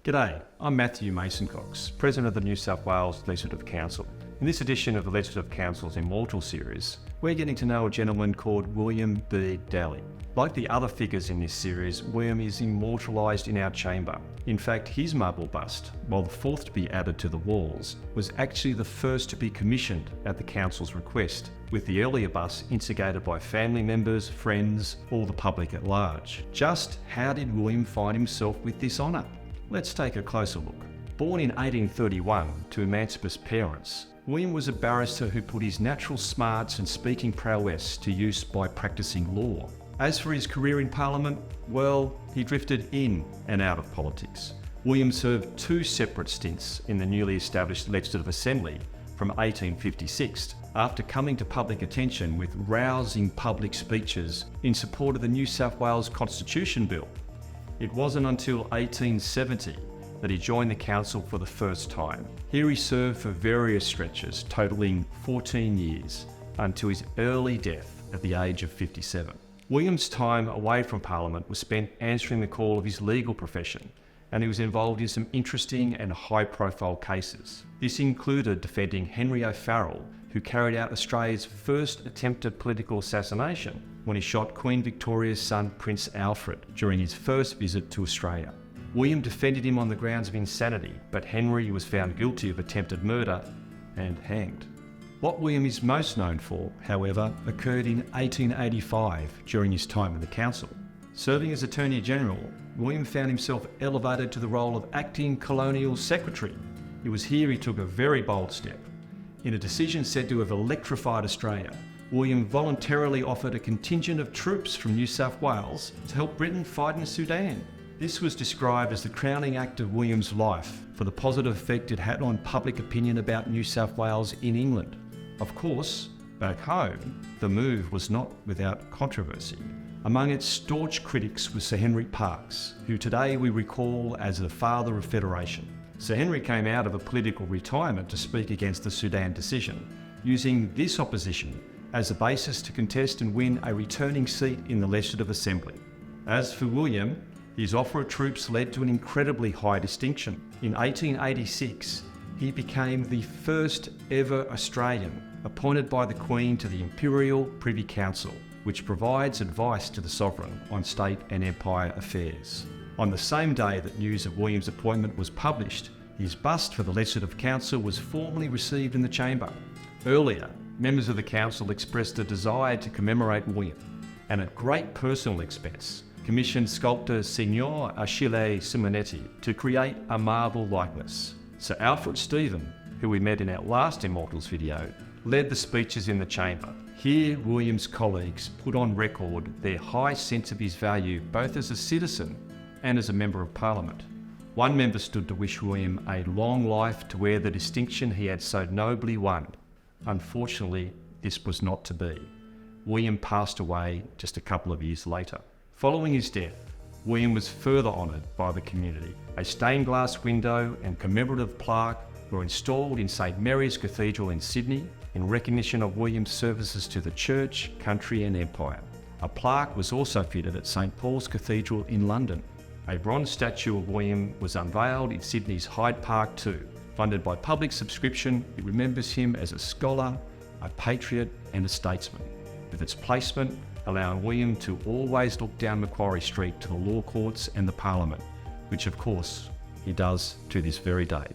G'day, I'm Matthew Mason-Cox, President of the New South Wales Legislative Council. In this edition of the Legislative Council's Immortals series, we're getting to know a gentleman called William Bede Dalley. Like the other figures in this series, William is immortalised in our chamber. In fact, his marble bust, while the fourth to be added to the walls, was actually the first to be commissioned at the Council's request, with the earlier bust instigated by family members, friends, or the public at large. Just how did William find himself with this honour? Let's take a closer look. Born in 1831 to emancipous parents, William was a barrister who put his natural smarts and speaking prowess to use by practising law. As for his career in Parliament, well, he drifted in and out of politics. William served two separate stints in the newly established Legislative Assembly from 1856, after coming to public attention with rousing public speeches in support of the New South Wales Constitution Bill. It wasn't until 1870 that he joined the council for the first time. Here he served for various stretches, totalling 14 years, until his early death at the age of 57. William's time away from Parliament was spent answering the call of his legal profession, and he was involved in some interesting and high-profile cases. This included defending Henry O'Farrell, who carried out Australia's first attempted political assassination when he shot Queen Victoria's son Prince Alfred during his first visit to Australia. William defended him on the grounds of insanity, but Henry was found guilty of attempted murder and hanged. What William is most known for, however, occurred in 1885 during his time in the council. Serving as Attorney General, William found himself elevated to the role of Acting Colonial Secretary. It was here he took a very bold step. In a decision said to have electrified Australia, William voluntarily offered a contingent of troops from New South Wales to help Britain fight in Sudan. This was described as the crowning act of William's life for the positive effect it had on public opinion about New South Wales in England. Of course, back home, the move was not without controversy. Among its staunch critics was Sir Henry Parkes, who today we recall as the father of federation. Sir Henry came out of a political retirement to speak against the Sudan decision, using this opposition as a basis to contest and win a returning seat in the Legislative Assembly. As for William, his offer of troops led to an incredibly high distinction. In 1886, he became the first ever Australian appointed by the Queen to the Imperial Privy Council, which provides advice to the sovereign on state and empire affairs. On the same day that news of William's appointment was published, his bust for the Legislative Council was formally received in the chamber. Earlier, members of the council expressed a desire to commemorate William, and at great personal expense, commissioned sculptor Signor Achille Simonetti to create a marble likeness. Sir Alfred Stephen, who we met in our last Immortals video, led the speeches in the chamber. Here, William's colleagues put on record their high sense of his value both as a citizen and as a Member of Parliament. One member stood to wish William a long life to wear the distinction he had so nobly won. Unfortunately, this was not to be. William passed away just a couple of years later. Following his death, William was further honoured by the community. A stained glass window and commemorative plaque were installed in St Mary's Cathedral in Sydney in recognition of William's services to the church, country and empire. A plaque was also fitted at St Paul's Cathedral in London. A bronze statue of William was unveiled in Sydney's Hyde Park too. Funded by public subscription, it remembers him as a scholar, a patriot and a statesman, with its placement allowing William to always look down Macquarie Street to the law courts and the Parliament, which of course he does to this very day.